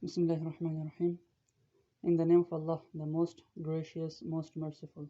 Bismillahirrahmanirrahim. In the name of Allah, the most gracious, most merciful.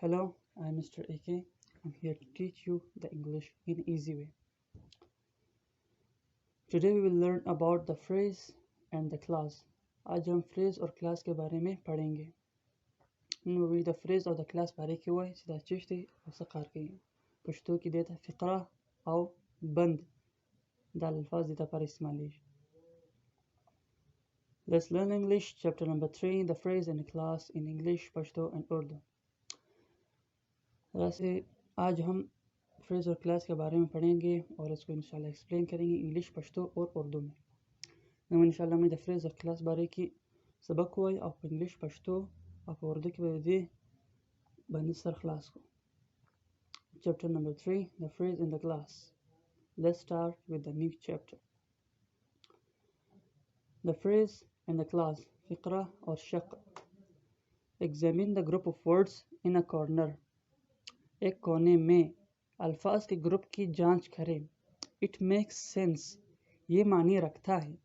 Hello, I'm Mr. AK. I'm here to teach you the English in an easy way. Today we will learn about the phrase and the class. आज हम phrase और class के बारे में पढ़ेंगे. नवी the phrase और the class बारे के हुए सीधा चिश्ती और सकार के पश्तो की देता फ़िक़रा और बंद दाल अल्फाज देता पर इस्तेमाल. Let's learn English, chapter number 3, the phrase and the class in English, Pashto and Urdu. वैसे आज हम फ्रेज और क्लास के बारे में पढ़ेंगे और इसको इंशाल्लाह एक्सप्लेन करेंगे इंग्लिश, पश्तो और उर्दू में. नम इंशाल्लाह में द फ्रेज और क्लास बारे की सबक हुआ आप इंग्लिश, पश्तो आप उर्दू की वजह बंद सर क्लास को. Chapter number 3, the phrase and the class. Let's start with the new chapter. The phrase and the class, फ़िक़रा और शक. Examine the group of words in a corner. एक कोने में अल्फाज के ग्रुप की जांच करें. It makes sense, ये मानी रखता है.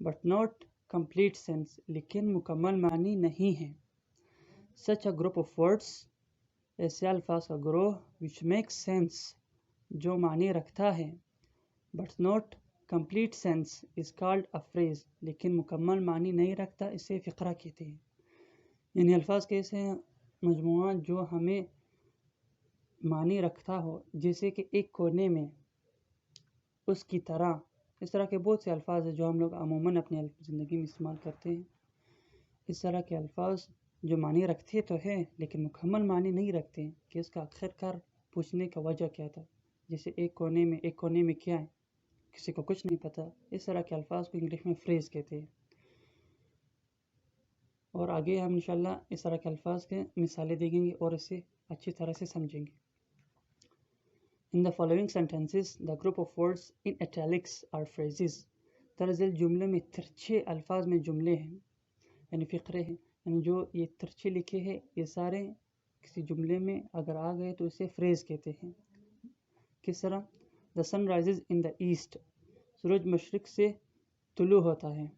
But not complete sense, लेकिन मुकम्मल मानी नहीं है. Such a group of words, ऐसे अल्फाज का ग्रोह, which makes sense, जो मानी रखता है. But not complete sense is called a phrase, लेकिन मुकम्मल मानी नहीं रखता, इसे फ़िक़रा कहते हैं. यानी अल्फाज के ऐसे मजमुआ जो हमें मानी रखता हो, जैसे कि एक कोने में, उसकी तरह. इस तरह के बहुत से अल्फाज हैं जो हम लोग अमूमन अपनी ज़िंदगी में इस्तेमाल करते हैं. इस तरह के अल्फाज जो मानी रखते तो हैं लेकिन मुकम्मल मानी नहीं रखते हैं कि इसका आखिरकार पूछने का वजह क्या था. जैसे एक कोने में क्या है, किसी को कुछ नहीं पता. इस तरह के अल्फाज को इंग्लिश में फ्रेज़ कहते हैं. और आगे हम इंशाल्लाह इस तरह के अल्फाज के मिसालें देखेंगे और इसे अच्छी तरह से समझेंगे. In the following sentences, the group of words in italics are phrases. तर्ज़िल जुमले में तिरछे अल्फाज में जुमले हैं, यानी फ़िक़रे हैं. यानी जो ये तिरछे लिखे हैं, ये सारे किसी जुमले में अगर आ गए तो इसे फ्रेज़ कहते हैं. किस तरह? The sun rises in the east. सूरज मशरिक़ से तुलू होता है.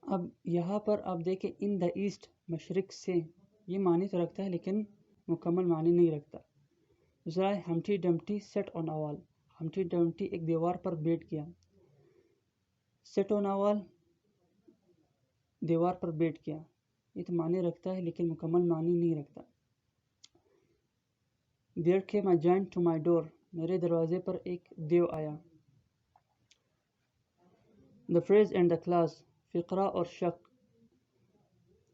अब यहाँ पर आप देखें in the east, मशरिक़ से, ये मानी तो रखता है लेकिन मुकम्मल मानी नहीं रखता. दूसरा है Humpty Dumpty set on a wall. Humpty Dumpty एक दीवार पर बैठ गया. सेट ऑन अ वॉल, दीवार पर बैठ गया, ये तो माने रखता है लेकिन मुकम्मल मानी नहीं रखता. There came a giant to my door. मेरे दरवाजे पर एक देव आया. The phrase and the clause, फ़िक़रा और शक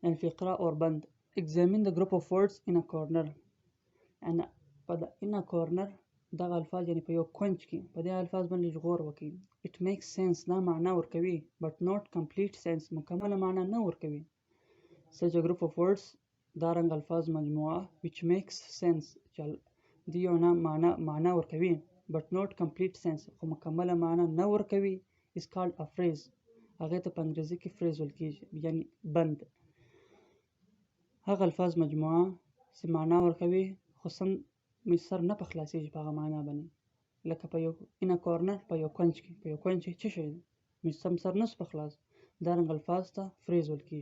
एंड फ़िक़रा और बंद. Examine the group of words in a corner. And in a corner दगा अल्फाज यानी पे कंच की पदे अल्फाज बन गौर वकी. इट मेक्स सेंस, ना माना और कवि, बट नॉट कंप्लीट सेंस, मुकम्मल माना न और कवि. Such a group of words, दारंग अल्फाज मजमुआ, विच मेक्स सेंस, चल दियो ना माना और कवि, बट नॉट कंप्लीट सेंस, मुकम्मल माना न और कवि, इज कॉल्ड अ फ्रेज. आगे तो अंग्रेजी की फ्रेज की यानी बंद. हक अल्फाज मजमुआ से माना और कवि खुसन मिसर न पखलासी पागा माना बनी. लका पयो इन अ कॉर्नर पयो कंच की चिशे मिसम सर नस पखलास दारंग अल्फाज था फ्रेज की.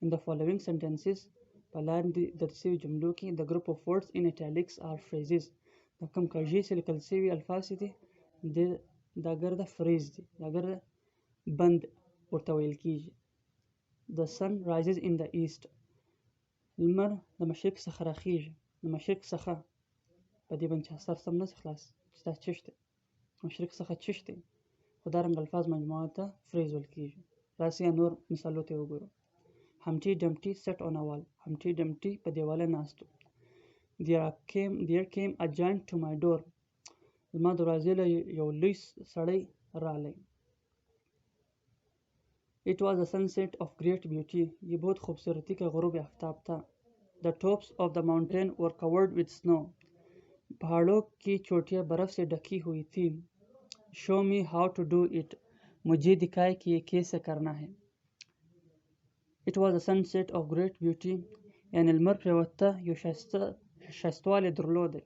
इन द फॉलोइंग सेंटेंसेस, पलान दरसे जुमलों की, the group of words in italics are phrases. द कम कजी से निकल से हुए अल्फाज थे दे दागर द फ्रेज थे दागर बंद और तवील की. The sun rises in the east. المر لما شرك سخرا خيج لما شرك سخا بدي بنشا صار سمنس خلاص تشتي مشرك سخا تشتي ودارن الفاظ مجموعة فريز والكيج. راسي نور مثالوتي وغيره. همتي دمتي set on a wall. همتي دمتي بدي ولا ناستو. There came a giant to my door. الما درازيلا يوليس سړی رالی. It was a sunset of great beauty. ये बहुत खूबसूरती का गुरूब आफ्ताब था. The tops of the mountain were covered with snow. पहाड़ों की चोटियाँ बर्फ़ से ढकी हुई थी. Show me how to do it. मुझे दिखाए कि ये कैसे करना है. It was a sunset of great beauty. يعني المر प्रवत्ता यो शस्तवाले درلوده.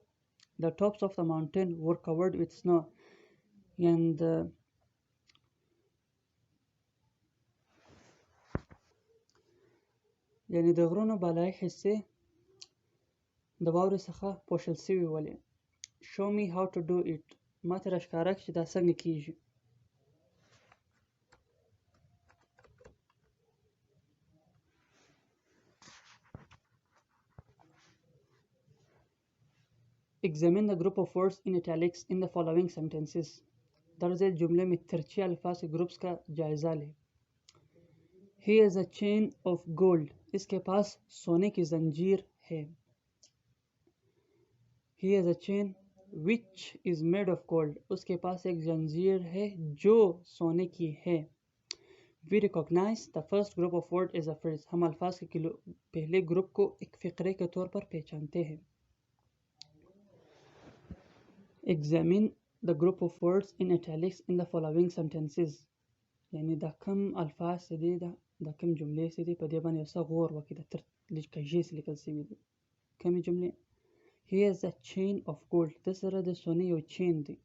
The tops of the mountain were covered with snow. And یعنی د غرونو بالای حصې د واورې څخه پوښل سوي ولې. show me how to do it. ما ته راښکاره کړه چې دا څنګه کیږي. Examine the group of words in italics in the following sentences. दर्ज जुमले में तिरछे अल्फाज के ग्रुप्स का जायजा लें. He has a chain of gold. इसके पास सोने की जंजीर है. He has a chain which is made of gold. उसके पास एक जंजीर है जो सोने की है. We recognize the first group of word as a phrase. हम अल्फाज के पहले ग्रुप को एक फ़िक्रे के तौर पर पहचानते हैं. Examine the group of words in italics in the following sentences. यानी دا कम अल्फाज से दे دا कम जुमले से दे पदे बाने ऐसा गौर वकी दा तर कजी से लिखल से दे कम जुमले. He has a chain of gold. دا سره د सोने یو چین دی.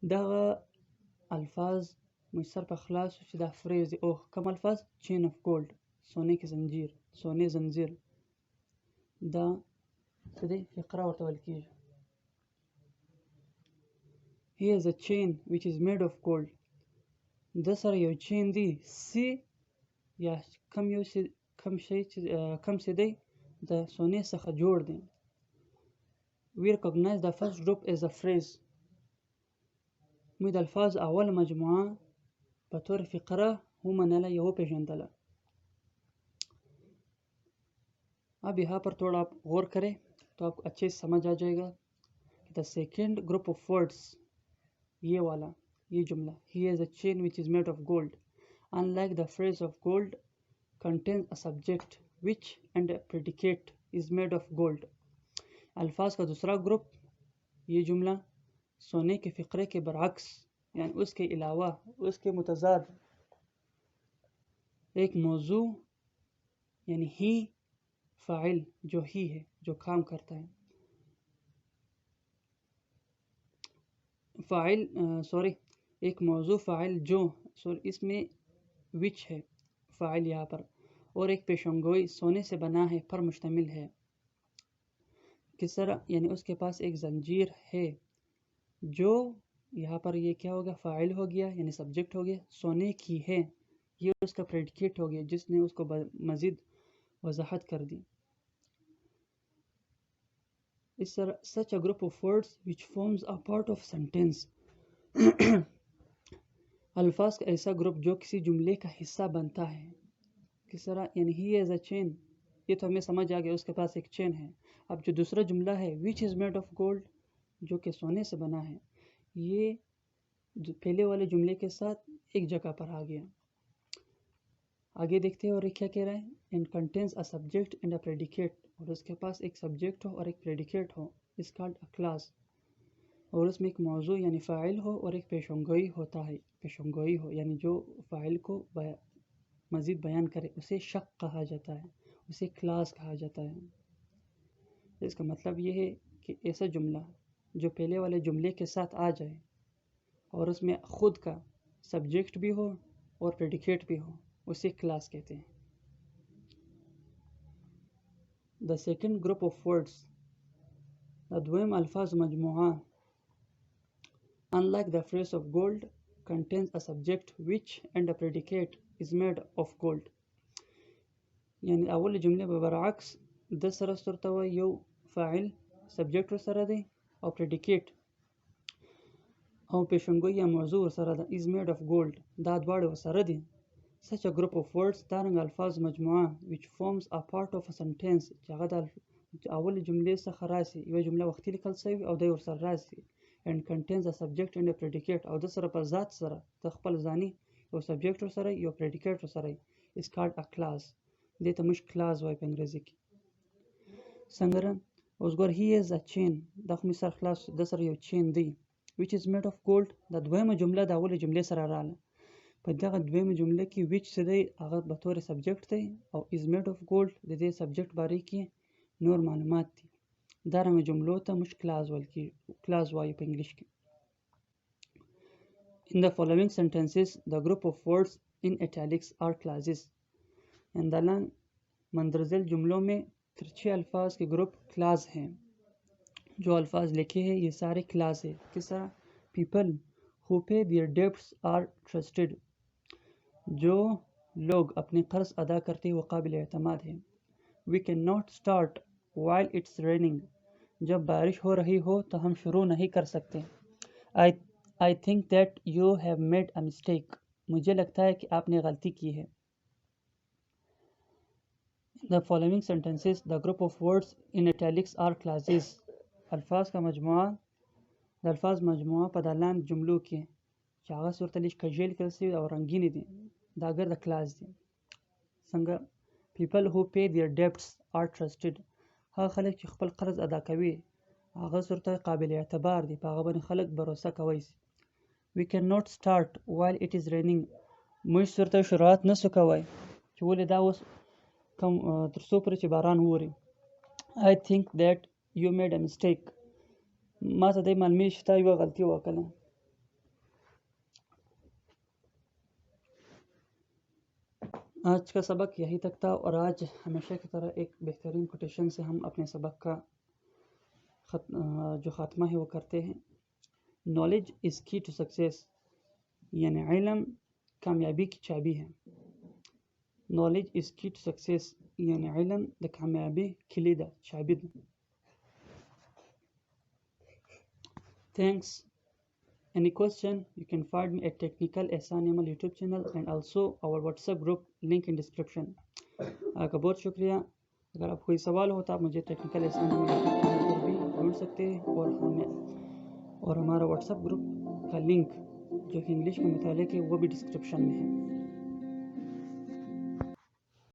دا अल्फाज مش سر په خلاص چې دا فریز دی. او کم الفاظ chain of gold सोने की जंजीर सोने जंजीर دا څه دی فقره ورته ویل کیږي. He has a chain which is made of gold. د سره یو چین دی سی یا کم څه دی د سونې څخه جوړ دی. We recognize the first group as a phrase. موږ د الفاظ اول مجموعه په طور فقره ومنله یا وپېژندله. अब यहाँ पर थोड़ा आप गौर करें तो आपको अच्छे से समझ आ जाएगा कि the second group of words ये वाला ये जुमला he has a chain which is made of gold. Unlike the phrase of gold contains a subject which and a predicate is made of gold. अल्फाज का दूसरा ग्रुप ये जुमला सोने के फ़िक्रे के बरअक्स यानी उसके अलावा उसके मुतज़ाद एक मौजू यानी ही फ़ाइल जो ही है जो काम करता है. फ़ाइल एक मौजू फ़ाइल जो इसमें विच है फ़ाइल यहाँ पर और एक पेशंगोई सोने से बना है पर मुश्तमिल है. किस तरह यानी उसके पास एक जंजीर है जो यहाँ पर ये क्या होगा फ़ाइल हो गया यानी सब्जेक्ट हो गया. सोने की है ये उसका प्रेडिकेट हो गया जिसने उसको मज़ीद वजाहत कर दी. इस तरह such a group of words which forms a part of sentence. अल्फाज का ऐसा ग्रुप जो किसी जुमले का हिस्सा बनता है. किस तरह यानी he has a chain ये तो हमें समझ आ गया उसके पास एक चेन है. अब जो दूसरा जुमला है which is made of gold जो कि सोने से बना है ये पहले वाले जुमले के साथ एक जगह पर आ गया. आगे देखते हैं और ये क्या कह रहा है. and contains a subject and a predicate और उसके पास एक सब्जेक्ट हो और एक प्रेडिकेट हो is called a class. और उसमें एक मौजू यानी फ़ाइल हो और एक पेशंगोई होता है. पेशंगोई हो यानी जो फ़ाइल को मज़ीद बयान करे उसे शक कहा जाता है उसे क्लास कहा जाता है. इसका मतलब ये है कि ऐसा जुमला जो पहले वाले जुमले के साथ आ जाए और उसमें ख़ुद का सब्जेक्ट भी हो और प्रेडिकेट भी हो उसे क्लास कहते हैं. The second group of words the دویم अल्फाज मजमूआ unlike the phrase of gold contains a subject which and a predicate is made of gold. यानी अول जुमले पे बरअक्स د سره صورت و یو فاعل سبجیکट سره دی او پریډیکیټ او پیشنګوی یا موضوع سره ده is made of gold. دا دواړه سره دي. such a group of words دا رنګ الفاظ مجموعه which forms a part of a sentence چې هغه د اول جملې څخه راشي یو جمله وختي لیکل شوی او د ورسره راشي and contains a subject and a predicate او د سره په ذات سره د خپل ځاني یو سبجیکټ سره یو پریډیکیټ سره is called a class. دې ته موږ کلاس وایو په انګریزي کې. څنګه اوس ګور he has a chain دا خو مثال خلاص د سره یو چین دی which is made of gold. دا دویمه جمله د اولې جملې سره رااله. په دغه دویمه جمله کې which څه دی هغه به طور subject the O is made of gold د دې سبجیکټ باره کې نور معلومات دي. دا رنګه جملو ته موږ کلاس وایو په انګلیش کې. In the following sentences the group of words in italics are classes. اندالان मंदरजल जुमलों में तिरछे अल्फाज के ग्रुप क्लास हैं। जो अल्फाज लिखे हैं ये सारे क्लास है। किस तरह? People who pay their debts are trusted, जो लोग अपने कर्ज अदा करते हैं वो काबिल एतमाद हैं। We can not start while it's raining, जब बारिश हो रही हो तो हम शुरू नहीं कर सकते। I think that you have made a mistake, मुझे लगता है कि आपने गलती की है। The following sentences, the group of words in italics are classes. अल्फाज का मजमुआ द अल्फाज मजमुआ पदालान जुमलों के चागा सूरतलिश कजेल कलसी और रंगीनी दी दागर द क्लास दी संगा people who pay their debts are trusted, ها خلق چې خپل قرض ادا کوي هغه صورت قابل اعتبار دي، په هغه باندې خلک باور کوي. we cannot start while it is raining، موږ صورت شروعات نسو کوي چې ولې دا اوس کوم تر څو پورې چې باران ووري. I think that you made a mistake، ما ته دې معلومي شته یو غلطي وکړه. आज का सबक यही तक था और आज हमेशा की तरह एक बेहतरीन कोटेशन से हम अपने सबक का जो ख़ात्मा है वो करते हैं. नॉलेज इज़ की टू सक्सेस, यानी इल्म कामयाबी की चाबी है. नॉलेज इज़ की टू सक्सेस, यानी इल्म द कामयाबी किली दा चाबी दा. Thanks. Any question, you can find me at Technical Ehsan Yamal YouTube channel and also our WhatsApp group, link in description. आपका बहुत शुक्रिया. अगर आपको कोई सवाल हो तो आप मुझे टेक्निकल एहसान यामल यूट्यूब चैनल पर भी ढूंढ सकते हैं और हमारा WhatsApp ग्रुप का लिंक जो कि इंग्लिश के मुतालिक है वो भी डिस्क्रिप्शन में है.